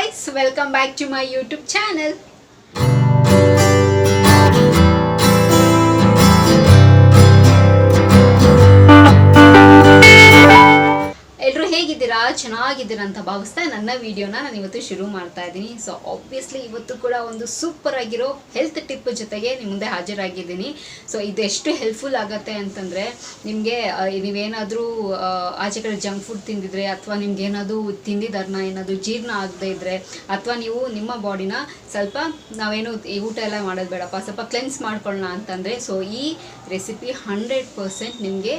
guys, welcome back to my YouTube channel. ಎಲ್ಲರೂ ಹೇಗಿದ್ದೀರಾ? ಚೆನ್ನಾಗಿದ್ದೀರಾ ಅಂತ ಭಾವಿಸ್ತಾ ನನ್ನ ವಿಡಿಯೋನ ನಾನು ಇವತ್ತು ಶುರು ಮಾಡ್ತಾ ಇದ್ದೀನಿ. ಸೊ ಆಬ್ವಿಯಸ್ಲಿ ಇವತ್ತು ಕೂಡ ಒಂದು ಸೂಪರ್ ಆಗಿರೋ ಹೆಲ್ತ್ ಟಿಪ್ ಜೊತೆಗೆ ನಿಮ್ಮ ಮುಂದೆ ಹಾಜರಾಗಿದ್ದೀನಿ. ಸೊ ಇದು ಎಷ್ಟು ಹೆಲ್ಪ್ಫುಲ್ ಆಗುತ್ತೆ ಅಂತಂದರೆ ನಿಮಗೆ ನೀವೇನಾದರೂ ಆಚೆ ಕಡೆ ಜಂಕ್ ಫುಡ್ ತಿಂದಿದ್ರೆ ಅಥವಾ ನಿಮ್ಗೇನಾದರೂ ತಿಂದಿದ್ದಾರನ್ನ ಏನಾದರೂ ಜೀರ್ಣ ಆಗದೇ ಇದ್ದರೆ ಅಥವಾ ನೀವು ನಿಮ್ಮ ಬಾಡಿನ ಸ್ವಲ್ಪ ನಾವೇನು ಊಟ ಎಲ್ಲ ಮಾಡೋದು ಬೇಡಪ್ಪ ಸ್ವಲ್ಪ ಕ್ಲೆನ್ಸ್ ಮಾಡ್ಕೊಳ್ಳೋಣ ಅಂತಂದರೆ ಸೊ ಈ ರೆಸಿಪಿ 100% ನಿಮಗೆ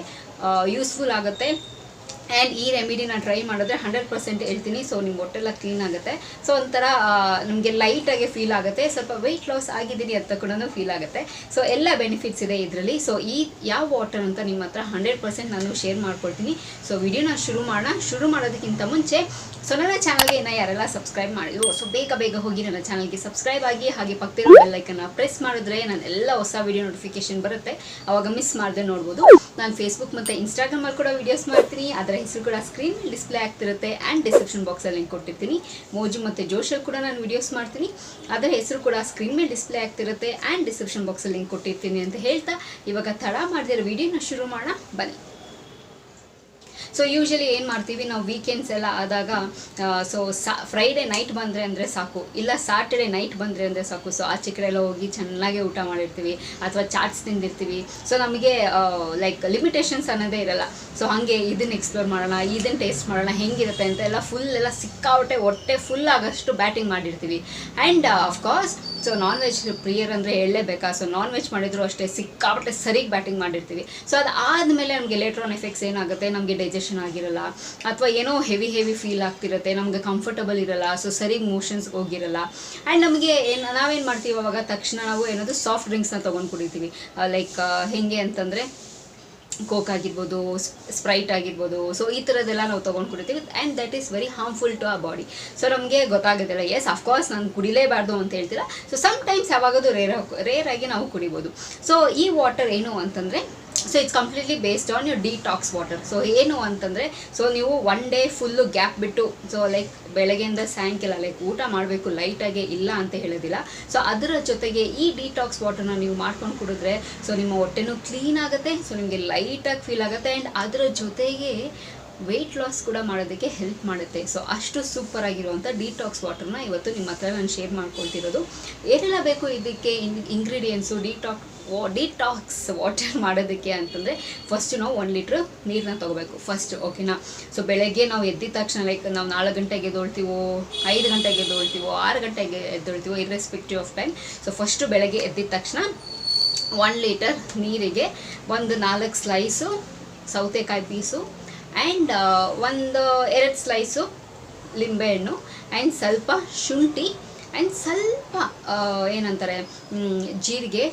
ಯೂಸ್ಫುಲ್ ಆಗುತ್ತೆ. ಆ್ಯಂಡ್ ಈ ರೆಮಿಡಿನ ಟ್ರೈ ಮಾಡಿದ್ರೆ 100% ಹೇಳ್ತೀನಿ. ಸೊ ನಿಮ್ಮ ಹೊಟ್ಟೆಲ್ಲ ಕ್ಲೀನ್ ಆಗುತ್ತೆ. ಸೊ ಒಂಥರ ನಮಗೆ ಲೈಟಾಗಿ ಫೀಲ್ ಆಗುತ್ತೆ. ಸ್ವಲ್ಪ ವೆಯ್ಟ್ ಲಾಸ್ ಆಗಿದ್ದೀನಿ ಅಂತ ಕೂಡ ಫೀಲ್ ಆಗುತ್ತೆ. ಸೊ ಎಲ್ಲ ಬೆನಿಫಿಟ್ಸ್ ಇದೆ ಇದರಲ್ಲಿ. ಸೊ ಈ ಯಾವ ವಾಟರ್ ಅಂತ ನಿಮ್ಮ ಹತ್ರ 100% ನಾನು ಶೇರ್ ಮಾಡ್ಕೊಳ್ತೀನಿ. ಸೊ ವಿಡಿಯೋನ ಶುರು ಮಾಡೋದಕ್ಕಿಂತ ಮುಂಚೆ ಸೊ ನನ್ನ ಚಾನಲ್ಗೆ ಇನ್ನೂ ಯಾರೆಲ್ಲ ಸಬ್ಸ್ಕ್ರೈಬ್ ಮಾಡಿದ್ರು ಸೊ ಬೇಗ ಹೋಗಿ ನನ್ನ ಚಾನಲ್ಗೆ ಸಬ್ಸ್ಕ್ರೈಬ್ ಆಗಿ ಹಾಗೆ ಪಕ್ಕದ ಬೆಲ್ ಐಕನ್ನ ಪ್ರೆಸ್ ಮಾಡಿದ್ರೆ ನಾನು ಎಲ್ಲ ಹೊಸ ವಿಡಿಯೋ ನೋಟಿಫಿಕೇಶನ್ ಬರುತ್ತೆ. ಆವಾಗ ಮಿಸ್ ಮಾಡದೆ ನೋಡ್ಬೋದು. ನಾನು ಫೇಸ್ಬುಕ್ ಮತ್ತು ಇನ್ಸ್ಟಾಗ್ರಾಮಲ್ಲಿ ಕೂಡ ವೀಡಿಯೋಸ್ ಮಾಡ್ತೀನಿ. ಅದರ ಹೆಸರು ಕೂಡ ಸ್ಕ್ರೀನ್ ಡಿಸ್ಪ್ಲೇ ಆಗ್ತಿರುತ್ತೆ ಆ್ಯಂಡ್ ಡಿಸ್ಕ್ರಿಪ್ಷನ್ ಬಾಕ್ಸಲ್ಲಿ ಲಿಂಕ್ ಕೊಟ್ಟಿರ್ತೀನಿ. ಮೋಜು ಮತ್ತು ಜೋಶಲ್ಲಿ ಕೂಡ ನಾನು ವೀಡಿಯೋಸ್ ಮಾಡ್ತೀನಿ. ಅದರ ಹೆಸರು ಕೂಡ ಸ್ಕ್ರೀನ್ ಮೇಲೆ ಡಿಸ್ಪ್ಲೇ ಆಗ್ತಿರುತ್ತೆ ಆ್ಯಂಡ್ ಡಿಸ್ಕ್ರಿಪ್ಷನ್ ಬಾಕ್ಸಲ್ಲಿ ಲಿಂಕ್ ಕೊಟ್ಟಿರ್ತೀನಿ ಅಂತ ಹೇಳ್ತಾ ಇವಾಗ ತಡ ಮಾಡಿದಿರೋ ವೀಡಿಯೋನ ಶುರು ಮಾಡೋಣ ಬನ್ನಿ. ಸೊ ಯೂಶಲಿ ಏನು ಮಾಡ್ತೀವಿ ನಾವು ವೀಕೆಂಡ್ಸ್ ಎಲ್ಲ ಆದಾಗ ಸೊ ಫ್ರೈಡೇ ನೈಟ್ ಬಂದರೆ ಅಂದರೆ ಸಾಕು, ಇಲ್ಲ ಸಾಟರ್ಡೇ ನೈಟ್ ಬಂದರೆ ಅಂದರೆ ಸಾಕು. ಸೊ ಆಚೆ ಕಡೆ ಎಲ್ಲ ಹೋಗಿ ಚೆನ್ನಾಗೆ ಊಟ ಮಾಡಿರ್ತೀವಿ ಅಥವಾ ಚಾಟ್ಸ್ ತಿಂದಿರ್ತೀವಿ. ಸೊ ನಮಗೆ ಲೈಕ್ ಲಿಮಿಟೇಷನ್ಸ್ ಅನ್ನೋದೇ ಇರಲ್ಲ. ಸೊ ಹಾಗೆ ಇದನ್ನು ಎಕ್ಸ್ಪ್ಲೋರ್ ಮಾಡೋಣ, ಇದನ್ನು ಟೇಸ್ಟ್ ಮಾಡೋಣ ಹೆಂಗಿರುತ್ತೆ ಅಂತ ಎಲ್ಲ ಫುಲ್ ಎಲ್ಲ ಸಿಕ್ಕಾಬಟ್ಟೆ ಹೊಟ್ಟೆ ಫುಲ್ ಆಗೋಷ್ಟು ಬ್ಯಾಟಿಂಗ್ ಮಾಡಿರ್ತೀವಿ. And of course so non veg ಪ್ರಿಯರ್ ಅಂದರೆ ಹೇಳಲೇಬೇಕಾ. ಸೊ ನಾನ್ ವೆಜ್ ಮಾಡಿದ್ರು ಅಷ್ಟೇ ಸಿಕ್ಕಾಬಟ್ಟೆ ಸರಿಗೆ ಬ್ಯಾಟಿಂಗ್ ಮಾಡಿರ್ತೀವಿ. ಸೊ ಅದು ಆದಮೇಲೆ ನಮಗೆ ಲೇಟರ್ ಆನ್ ಎಫೆಕ್ಟ್ಸ್ ಏನಾಗುತ್ತೆ, ನಮಗೆ ಡೈಜೆಷನ್ ಆಗಿರಲ್ಲ ಅಥವಾ ಏನೋ ಹೆವಿ ಫೀಲ್ ಆಗ್ತಿರುತ್ತೆ, ನಮಗೆ ಕಂಫರ್ಟಬಲ್ ಇರಲ್ಲ. ಸೊ ಸರಿಗೆ ಮೋಷನ್ಸ್ ಹೋಗಿರಲ್ಲ. ಆ್ಯಂಡ್ ನಮಗೆ ನಾವೇನು ಮಾಡ್ತೀವಿ ಅವಾಗ ತಕ್ಷಣ ನಾವು ಏನಾದರೂ ಸಾಫ್ಟ್ ಡ್ರಿಂಕ್ಸ್ನ ತೊಗೊಂಡು ಕುಡಿತೀವಿ. ಲೈಕ್ ಹೇಗೆ ಅಂತಂದರೆ ಕೋಕ್ ಆಗಿರ್ಬೋದು, ಸ್ಪ್ರೈಟ್ ಆಗಿರ್ಬೋದು. ಸೊ ಈ ಥರದ್ದೆಲ್ಲ ನಾವು ತೊಗೊಂಡು ಕುಡಿತೀವಿ and that is very harmful to ಆ ಬಾಡಿ. ಸೊ ನಮಗೆ ಗೊತ್ತಾಗೋದಿಲ್ಲ. ಎಸ್ ಅಫ್ಕೋರ್ಸ್ ನಾನು ಕುಡಿಲೇಬಾರ್ದು ಅಂತ ಹೇಳ್ತೀರಾ. ಸೊ ಸಮ್ಟೈಮ್ಸ್ ಯಾವಾಗದು ರೇರ್ ಆಗಿ ನಾವು ಕುಡಿಬೋದು. ಸೊ ಈ ವಾಟರ್ ಏನು ಅಂತಂದರೆ so it's completely based on your detox water. So ಏನು ಅಂತಂದರೆ ಸೊ ನೀವು ಒನ್ ಡೇ ಫುಲ್ಲು ಗ್ಯಾಪ್ ಬಿಟ್ಟು ಸೊ ಲೈಕ್ ಬೆಳಗ್ಗೆಯಿಂದ ಸಾಯಂಕಾಲ ಲೈಕ್ ಊಟ ಮಾಡಬೇಕು ಲೈಟಾಗೆ ಇಲ್ಲ ಅಂತ ಹೇಳೋದಿಲ್ಲ. ಸೊ ಅದರ ಜೊತೆಗೆ ಈ ಡಿಟಾಕ್ಸ್ ವಾಟರ್ನ ನೀವು ಮಾಡ್ಕೊಂಡು ಕುಡಿದ್ರೆ ಸೊ ನಿಮ್ಮ ಹೊಟ್ಟೆನೂ ಕ್ಲೀನ್ ಆಗುತ್ತೆ. ಸೊ ನಿಮಗೆ ಲೈಟಾಗಿ ಫೀಲ್ ಆಗುತ್ತೆ ಆ್ಯಂಡ್ ಅದರ ಜೊತೆಗೆ ವೆಯ್ಟ್ ಲಾಸ್ ಕೂಡ ಮಾಡೋದಕ್ಕೆ ಹೆಲ್ಪ್ ಮಾಡುತ್ತೆ. ಸೊ ಅಷ್ಟು ಸೂಪರ್ ಆಗಿರುವಂಥ ಡಿಟಾಕ್ಸ್ ವಾಟರ್ನ ಇವತ್ತು ನಿಮ್ಮ ಹತ್ರ ನಾನು ಶೇರ್ ಮಾಡ್ಕೊಳ್ತಿರೋದು. ಏನೆಲ್ಲ ಬೇಕು ಇದಕ್ಕೆ ಇಂಗ್ರೀಡಿಯೆಂಟ್ಸು ಡಿಟಾಕ್ಸ್ ವಾಟರ್ ಮಾಡೋದಕ್ಕೆ ಅಂತಂದರೆ ಫಸ್ಟು ನಾವು 1 ಲೀಟ್ರ್ ನೀರನ್ನ ತೊಗೋಬೇಕು ಫಸ್ಟ್, ಓಕೆನಾ. ಸೊ ಬೆಳಗ್ಗೆ ನಾವು ಎದ್ದಿದ ತಕ್ಷಣ ಲೈಕ್ ನಾವು 4 ಗಂಟೆಗೆ ಎದ್ದೊಳ್ತೀವೋ 5 ಗಂಟೆಗೆ ಎದ್ದೊಳ್ತೀವೋ 6 ಗಂಟೆಗೆ ಎದ್ದೊಳ್ತೀವೋ irrespective of time. So first ಬೆಳಗ್ಗೆ ಎದ್ದಿದ ತಕ್ಷಣ 1 ಲೀಟರ್ ನೀರಿಗೆ ಒಂದು 4 ಸ್ಲೈಸು ಸೌತೆಕಾಯಿ ಪೀಸು ಆ್ಯಂಡ್ ಒಂದು 2 ಸ್ಲೈಸು ಲಿಂಬೆಹಣ್ಣು ಆ್ಯಂಡ್ ಸ್ವಲ್ಪ ಶುಂಠಿ ಆ್ಯಂಡ್ ಸ್ವಲ್ಪ ಏನಂತಾರೆ ಜೀರಿಗೆ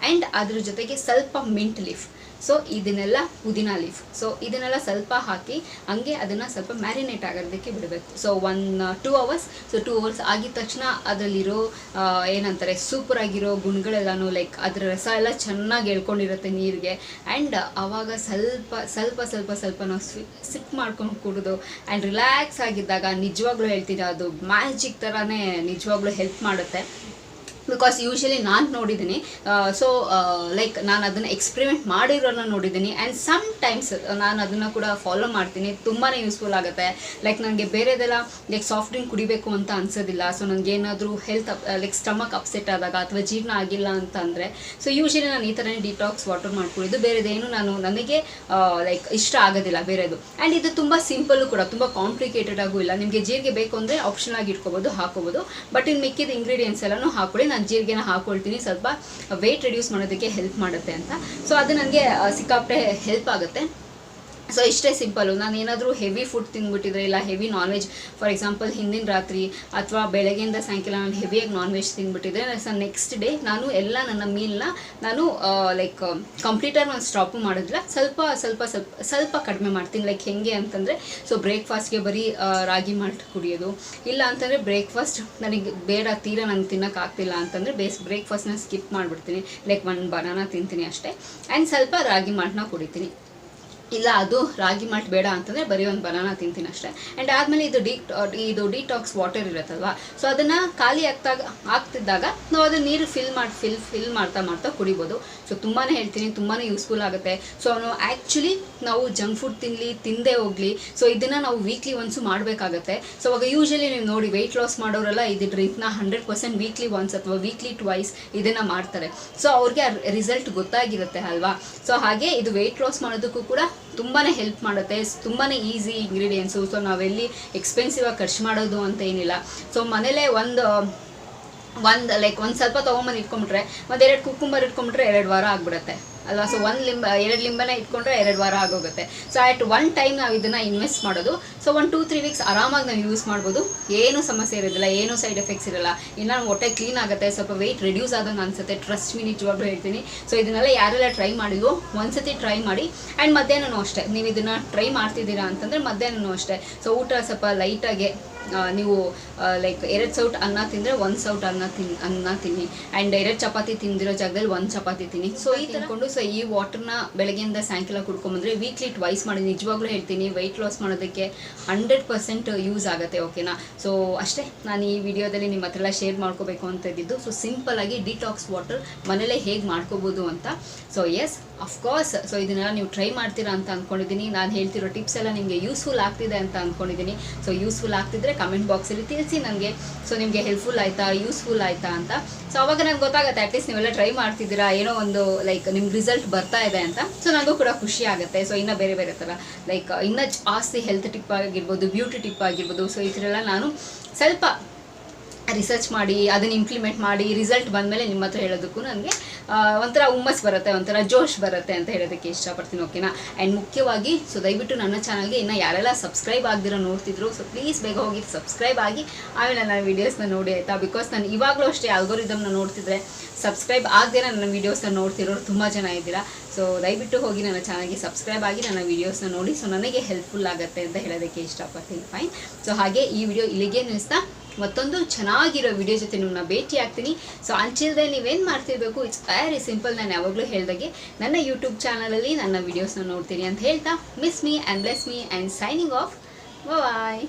ಆ್ಯಂಡ್ ಅದ್ರ ಜೊತೆಗೆ ಸ್ವಲ್ಪ ಮಿಂಟ್ ಲೀಫ್. ಸೊ ಇದನ್ನೆಲ್ಲ ಪುದೀನ ಲೀಫ್. ಸೊ ಇದನ್ನೆಲ್ಲ ಸ್ವಲ್ಪ ಹಾಕಿ ಹಂಗೆ ಅದನ್ನು ಸ್ವಲ್ಪ ಮ್ಯಾರಿನೇಟ್ ಆಗೋದಕ್ಕೆ ಬಿಡಬೇಕು. So 2 hours. ಸೊ 2 ಅವರ್ಸ್ ಆಗಿದ ತಕ್ಷಣ ಅದರಲ್ಲಿರೋ ಏನಂತಾರೆ ಸೂಪರಾಗಿರೋ ಗುಣಗಳೆಲ್ಲನೂ ಲೈಕ್ ಅದರ ರಸ ಎಲ್ಲ ಚೆನ್ನಾಗಿ ಎಳ್ಕೊಂಡಿರುತ್ತೆ ನೀರಿಗೆ. ಆ್ಯಂಡ್ ಆವಾಗ ಸ್ವಲ್ಪ ನಾವು ಸಿಪ್ ಮಾಡ್ಕೊಂಡು ಕುಡಿದು ಆ್ಯಂಡ್ ರಿಲ್ಯಾಕ್ಸ್ ಆಗಿದ್ದಾಗ ನಿಜವಾಗ್ಲೂ ಹೇಳ್ತೀನಿ ಅದು ಮ್ಯಾಜಿಕ್ ಥರನೇ ನಿಜವಾಗ್ಲೂ ಹೆಲ್ಪ್ ಮಾಡುತ್ತೆ. ಬಿಕಾಸ್ ಯೂಶ್ವಲಿ ನಾನು ನೋಡಿದ್ದೀನಿ. ಸೊ ಲೈಕ್ ನಾನು ಅದನ್ನು ಎಕ್ಸ್ಪೆರಿಮೆಂಟ್ ಮಾಡಿರೋನ್ನ ನೋಡಿದ್ದೀನಿ ಆ್ಯಂಡ್ ಸಮ್ ಟೈಮ್ಸ್ ನಾನು ಅದನ್ನು ಕೂಡ ಫಾಲೋ ಮಾಡ್ತೀನಿ. ತುಂಬಾ ಯೂಸ್ಫುಲ್ ಆಗುತ್ತೆ. ಲೈಕ್ ನನಗೆ ಬೇರೆದೆಲ್ಲ ಲೈಕ್ ಸಾಫ್ಟ್ ಡ್ರಿಂಕ್ ಕುಡಿಬೇಕು ಅಂತ ಅನ್ಸೋದಿಲ್ಲ. ಸೊ ನನಗೇನಾದರೂ ಹೆಲ್ತ್ ಲೈಕ್ ಸ್ಟಮಕ್ ಅಪ್ಸೆಟ್ ಆದಾಗ ಅಥವಾ ಜೀರ್ಣ ಆಗಿಲ್ಲ ಅಂತ ಅಂದರೆ ಸೊ ಯೂಶ್ವಲಿ ನಾನು ಈ ಥರನೇ ಡಿಟಾಕ್ಸ್ ವಾಟರ್ ಮಾಡ್ಕೊಂಡಿದ್ದು. ಬೇರೆದೇನು ನನಗೆ ಲೈಕ್ ಇಷ್ಟ ಆಗೋದಿಲ್ಲ ಬೇರೆದು. ಆ್ಯಂಡ್ ಇದು ತುಂಬ ಸಿಂಪಲ್ಲು ಕೂಡ, ತುಂಬ ಕಾಂಪ್ಲಿಕೇಟೆಡ್ ಆಗೂ ಇಲ್ಲ. ನಿಮಗೆ ಜೀರಿಗೆ ಬೇಕು ಅಂದರೆ ಆಪ್ಷನ್ ಆಗಿ ಇಟ್ಕೋಬೋದು, ಹಾಕೋಬೋದು. ಬಟ್ ಇನ್ನು ಮಿಕ್ಕಿದ ಇಂಗ್ರೀಡಿಯೆಂಟ್ಸ್ ಎಲ್ಲನೂ ಹಾಕೊಳ್ಳಿ. ನಾನು ಜೀರಿಗೆನ ಹಾಕ್ಕೊಳ್ತೀನಿ ಸ್ವಲ್ಪ ವೆಯ್ಟ್ ರಿಡ್ಯೂಸ್ ಮಾಡೋದಕ್ಕೆ ಹೆಲ್ಪ್ ಮಾಡುತ್ತೆ ಅಂತ. ಸೊ ಅದು ನನಗೆ ಸಿಕ್ಕಾಪಟ್ಟೆ ಹೆಲ್ಪ್ ಆಗುತ್ತೆ. ಸೊ ಇಷ್ಟೇ ಸಿಂಪಲ್ಲು. ನಾನು ಏನಾದರೂ ಹೆವಿ ಫುಡ್ ತಿಂದ್ಬಿಟ್ಟಿದ್ರೆ ಇಲ್ಲ heavy non veg for example ಹಿಂದಿನ ರಾತ್ರಿ ಅಥವಾ ಬೆಳಗ್ಗೆಯಿಂದ ಸಾಯಂಕಾಲ ನಾನು ಹೆವಿಯಾಗಿ ನಾನ್ ವೆಜ್ ತಿಂದ್ಬಿಟ್ಟಿದ್ರೆ ಸೊ ನೆಕ್ಸ್ಟ್ ಡೇ ನಾನು ಎಲ್ಲ ನನ್ನ ಮೀಲ್ನ ನಾನು ಲೈಕ್ ಕಂಪ್ಲೀಟಾಗಿ ನಾನು ಸ್ಟಾಪು ಮಾಡೋದಿಲ್ಲ, ಸ್ವಲ್ಪ ಕಡಿಮೆ ಮಾಡ್ತೀನಿ. ಲೈಕ್ ಹೆಂಗೆ ಅಂತಂದರೆ ಸೊ ಬ್ರೇಕ್ಫಾಸ್ಟ್ಗೆ ಬರೀ ರಾಗಿ ಮಾಲ್ಟ್ ಕುಡಿಯೋದು, ಇಲ್ಲ ಅಂತಂದರೆ ಬ್ರೇಕ್ಫಾಸ್ಟ್ ನನಗೆ ಬೇಡ ತೀರಾ ನಂಗೆ ತಿನ್ನೋಕ್ಕಾಗ್ತಿಲ್ಲ ಅಂತಂದರೆ ಬ್ರೇಕ್ಫಾಸ್ಟ್ನ ಸ್ಕಿಪ್ ಮಾಡಿಬಿಡ್ತೀನಿ. ಲೈಕ್ 1 ಬನಾನಾ ತಿಂತೀನಿ ಅಷ್ಟೇ ಆ್ಯಂಡ್ ಸ್ವಲ್ಪ ರಾಗಿ ಮಾಲ್ಟ್ನ ಕುಡಿತೀನಿ. ಇಲ್ಲ ಅದು ರಾಗಿ ಮಾಲ್ಟ್ ಬೇಡ ಅಂತಂದರೆ ಬರೀ ಒಂದು ಬನಾನಾ ತಿಂತೀನಿ ಅಷ್ಟೇ. ಆ್ಯಂಡ್ ಆದಮೇಲೆ ಇದು ಡಿಟಾಕ್ಸ್ ವಾಟರ್ ಇರುತ್ತಲ್ವ, ಸೊ ಅದನ್ನು ಖಾಲಿ ಆಗ್ತಿದ್ದಾಗ ನಾವು ಅದನ್ನು ನೀರು ಫಿಲ್ ಮಾಡ್ತಾ ಕುಡಿಬೋದು. ಸೊ ತುಂಬಾ ಹೇಳ್ತೀನಿ, ತುಂಬಾ ಯೂಸ್ಫುಲ್ ಆಗುತ್ತೆ. ಸೊ ಆ್ಯಕ್ಚುಲಿ ನಾವು ಜಂಕ್ ಫುಡ್ ತಿಂದೇ ಹೋಗಲಿ, ಸೊ ಇದನ್ನು ನಾವು ವೀಕ್ಲಿ ಒನ್ಸು ಮಾಡಬೇಕಾಗತ್ತೆ. ಸೊ ಅವಾಗ ಯೂಶಲಿ ನೀವು ನೋಡಿ ವೆಯ್ಟ್ ಲಾಸ್ ಮಾಡೋರೆಲ್ಲ ಇದು ಡ್ರಿಂಕ್ನ 100% ವೀಕ್ಲಿ ಒನ್ಸ್ ಅಥವಾ ವೀಕ್ಲಿ ಟ್ವೈಸ್ ಇದನ್ನು ಮಾಡ್ತಾರೆ. ಸೊ ಅವ್ರಿಗೆ ರಿಸಲ್ಟ್ ಗೊತ್ತಾಗಿರುತ್ತೆ ಅಲ್ವಾ. ಸೊ ಹಾಗೆ ಇದು ವೆಯ್ಟ್ ಲಾಸ್ ಮಾಡೋದಕ್ಕೂ ಕೂಡ ತುಂಬಾ ಹೆಲ್ಪ್ ಮಾಡುತ್ತೆ. ತುಂಬಾ ಈಸಿ ಇಂಗ್ರೀಡಿಯೆಂಟ್ಸು. ಸೊ ನಾವೆಲ್ಲಿ ಎಕ್ಸ್ಪೆನ್ಸಿವ್ ಆಗಿ ಖರ್ಚು ಮಾಡೋದು ಅಂತ ಏನಿಲ್ಲ. ಸೊ ಮನೇಲೇ ಒಂದು ಸ್ವಲ್ಪ ತೊಗೊಂಬಂದು ಇಟ್ಕೊಂಬಿಟ್ರೆ, ಒಂದು 2 ಕುಕ್ಕುಂಬರ್ ಇಟ್ಕೊಂಬಿಟ್ರೆ 2 ವಾರ ಆಗಿಬಿಡುತ್ತೆ ಅಲ್ವಾ. ಸೊ 2 ಲಿಂಬೆನ ಇಟ್ಕೊಂಡ್ರೆ 2 ವಾರ ಆಗೋಗುತ್ತೆ. ಸೊ ಅಟ್ ಒನ್ ಟೈಮ್ ನಾವು ಇದನ್ನು ಇನ್ವೆಸ್ಟ್ ಮಾಡೋದು. ಸೊ 1-2-3 ವೀಕ್ಸ್ ಆರಾಮಾಗಿ ನಾವು ಯೂಸ್ ಮಾಡ್ಬೋದು. ಏನೂ ಸಮಸ್ಯೆ ಇರೋದಿಲ್ಲ, ಏನೂ ಸೈಡ್ ಎಫೆಕ್ಟ್ಸ್ ಇರೋಲ್ಲ. ಇನ್ನು ಹೊಟ್ಟೆ ಕ್ಲೀನ್ ಆಗುತ್ತೆ, ಸ್ವಲ್ಪ ವೆಯ್ಟ್ ರೆಡ್ಯೂಸ್ ಆದಂಗೆ ಅನಿಸುತ್ತೆ. ಟ್ರಸ್ಟ್ ಮೀ, ನಿಜವಾಗ್ಲೂ ಹೇಳ್ತೀನಿ. ಸೊ ಇದನ್ನೆಲ್ಲ ಯಾರೆಲ್ಲ ಟ್ರೈ ಮಾಡಿದ್ವೋ ಒಂದ್ಸತಿ ಟ್ರೈ ಮಾಡಿ. ಆ್ಯಂಡ್ ಮಧ್ಯಾಹ್ನನೂ ಅಷ್ಟೇ, ನೀವು ಇದನ್ನು ಟ್ರೈ ಮಾಡ್ತಿದ್ದೀರಾ ಅಂತಂದರೆ ಮಧ್ಯಾಹ್ನನೂ ಅಷ್ಟೇ. ಸೊ ಊಟ ಸ್ವಲ್ಪ ಲೈಟಾಗೆ ನೀವು ಲೈಕ್ 2 ಸೌಟ್ ಅನ್ನ ತಿಂದರೆ 1 ಸೌಟ್ ಅನ್ನ ತಿನ್ನಿ. ಆ್ಯಂಡ್ 2 ಚಪಾತಿ ತಿಂದಿರೋ ಜಾಗದಲ್ಲಿ 1 ಚಪಾತಿ ತಿನ್ನಿ. ಸೊ ಈ ತಿನ್ಕೊಂಡು ಸೊ ಈ ವಾಟರ್ನ ಬೆಳಗ್ಗೆಯಿಂದ ಸಾಯಂಕಾಲ ಕುಡ್ಕೊಂಬಂದರೆ ವೀಕ್ಲಿ ಟ್ವೈಸ್ ಮಾಡಿ. ನಿಜವಾಗ್ಲೂ ಹೇಳ್ತೀನಿ, ವೆಯ್ಟ್ ಲಾಸ್ ಮಾಡೋದಕ್ಕೆ 100% ಯೂಸ್ ಆಗುತ್ತೆ. ಓಕೆನಾ. ಸೊ ಅಷ್ಟೇ, ನಾನು ಈ ವಿಡಿಯೋದಲ್ಲಿ ನಿಮ್ಮ ಹತ್ರ ಎಲ್ಲ ಶೇರ್ ಮಾಡ್ಕೋಬೇಕು ಅಂತ ಇದ್ದಿದ್ದು. ಸೊ ಸಿಂಪಲ್ಲಾಗಿ ಡಿಟಾಕ್ಸ್ ವಾಟರ್ ಮನೇಲೇ ಹೇಗೆ ಮಾಡ್ಕೋಬೋದು ಅಂತ. So S, of course. ಸೊ ಇದನ್ನೆಲ್ಲ ನೀವು ಟ್ರೈ ಮಾಡ್ತೀರಾ ಅಂತ ಅಂದ್ಕೊಂಡಿದ್ದೀನಿ. ನಾನು ಹೇಳ್ತಿರೋ ಟಿಪ್ಸ್ ಎಲ್ಲ ನಿಮಗೆ ಯೂಸ್ಫುಲ್ ಆಗ್ತಿದೆ ಅಂತ ಅಂದ್ಕೊಂಡಿದ್ದೀನಿ. ಸೊ ಯೂಸ್ಫುಲ್ ಆಗ್ತಿದ್ರೆ ಕಮೆಂಟ್ ಬಾಕ್ಸಲ್ಲಿ ತಿಳಿಸಿ ನನಗೆ. ಸೊ ನಿಮಗೆ ಹೆಲ್ಪ್ಫುಲ್ ಆಯಿತಾ, ಯೂಸ್ಫುಲ್ ಆಯಿತಾ ಅಂತ. ಸೊ ಅವಾಗ ನನಗೆ ಗೊತ್ತಾಗುತ್ತೆ, ಅಟ್ಲೀಸ್ಟ್ ನೀವೆಲ್ಲ ಟ್ರೈ ಮಾಡ್ತಿದ್ದೀರಾ, ಏನೋ ಒಂದು ಲೈಕ್ ನಿಮ್ಗೆ ರಿಸಲ್ಟ್ ಬರ್ತಾ ಇದೆ ಅಂತ. ಸೊ ನನಗೂ ಕೂಡ ಖುಷಿ ಆಗುತ್ತೆ. ಸೊ ಇನ್ನೂ ಬೇರೆ ಥರ ಲೈಕ್ ಇನ್ನೂ ಜಾಸ್ತಿ ಹೆಲ್ತ್ ಟಿಪ್ ಆಗಿರ್ಬೋದು, ಬ್ಯೂಟಿ ಟಿಪ್ ಆಗಿರ್ಬೋದು, ಸೊ ಈ ಥರ ಎಲ್ಲ ನಾನು ಸ್ವಲ್ಪ ರಿಸರ್ಚ್ ಮಾಡಿ ಅದನ್ನು ಇಂಪ್ಲಿಮೆಂಟ್ ಮಾಡಿ ರಿಸಲ್ಟ್ ಬಂದಮೇಲೆ ನಿಮ್ಮ ಹತ್ರ ಹೇಳೋದಕ್ಕೂ ನನಗೆ ಒಂಥರ ಹುಮ್ಮಸ್ ಬರುತ್ತೆ, ಒಂಥರ ಜೋಶ್ ಬರುತ್ತೆ ಅಂತ ಹೇಳೋದಕ್ಕೆ ಇಷ್ಟಪಡ್ತೀನಿ. ಓಕೆನಾ. ಆ್ಯಂಡ್ ಮುಖ್ಯವಾಗಿ ಸೊ ದಯವಿಟ್ಟು ನನ್ನ ಚಾನಲ್ಗೆ ಇನ್ನು ಯಾರೆಲ್ಲ ಸಬ್ಸ್ಕ್ರೈಬ್ ಆಗದಿರೋ ನೋಡ್ತಿದ್ರು, ಸೊ ಪ್ಲೀಸ್ ಬೇಗ ಹೋಗಿ ಸಬ್ಸ್ಕ್ರೈಬ್ ಆಗಿ ಆಮೇಲೆ ನನ್ನ ವೀಡಿಯೋಸ್ನ ನೋಡಿ ಆಯಿತಾ. ಬಿಕಾಸ್ ನಾನು ಇವಾಗಲೂ ಅಷ್ಟೇ ಆಲ್ಗೋರಿದಮ್ನ ನೋಡ್ತಿದ್ರೆ ಸಬ್ಸ್ಕ್ರೈಬ್ ಆಗದೆ ನನ್ನ ವೀಡಿಯೋಸ್ನ ನೋಡ್ತಿರೋರು ತುಂಬ ಜನ ಇದ್ದೀರಾ. ಸೊ ದಯವಿಟ್ಟು ಹೋಗಿ ನನ್ನ ಚಾನಲ್ಗೆ ಸಬ್ಸ್ಕ್ರೈಬ್ ಆಗಿ ನನ್ನ ವೀಡಿಯೋಸ್ನ ನೋಡಿ. ಸೊ ನನಗೆ ಹೆಲ್ಪ್ಫುಲ್ ಆಗುತ್ತೆ ಅಂತ ಹೇಳೋದಕ್ಕೆ ಇಷ್ಟಪಡ್ತೀನಿ. ಫೈನ್. ಸೊ ಹಾಗೆ ಈ ವಿಡಿಯೋ ಇಲ್ಲಿಗೆ ನಿಲ್ಲಿಸ್ತಾ ಮತ್ತೊಂದು ಚೆನ್ನಾಗಿರೋ ವಿಡಿಯೋ ಜೊತೆ ನಿಮ್ಮನ್ನ ಭೇಟಿ ಆಗ್ತೀನಿ. ಸೊ ಅಂಚಿಲ್ದೆ ನೀವೇನು ಮಾಡ್ತಿರ್ಬೇಕು, ಇಟ್ಸ್ ವೆರಿ ಸಿಂಪಲ್. ನಾನು ಯಾವಾಗಲೂ ಹೇಳ್ದಾಗೆ ನನ್ನ ಯೂಟ್ಯೂಬ್ ಚಾನಲಲ್ಲಿ ನನ್ನ ವೀಡಿಯೋಸ್ನ ನೋಡ್ತೀನಿ ಅಂತ ಹೇಳ್ತಾ, miss me and bless me and signing off. Bye.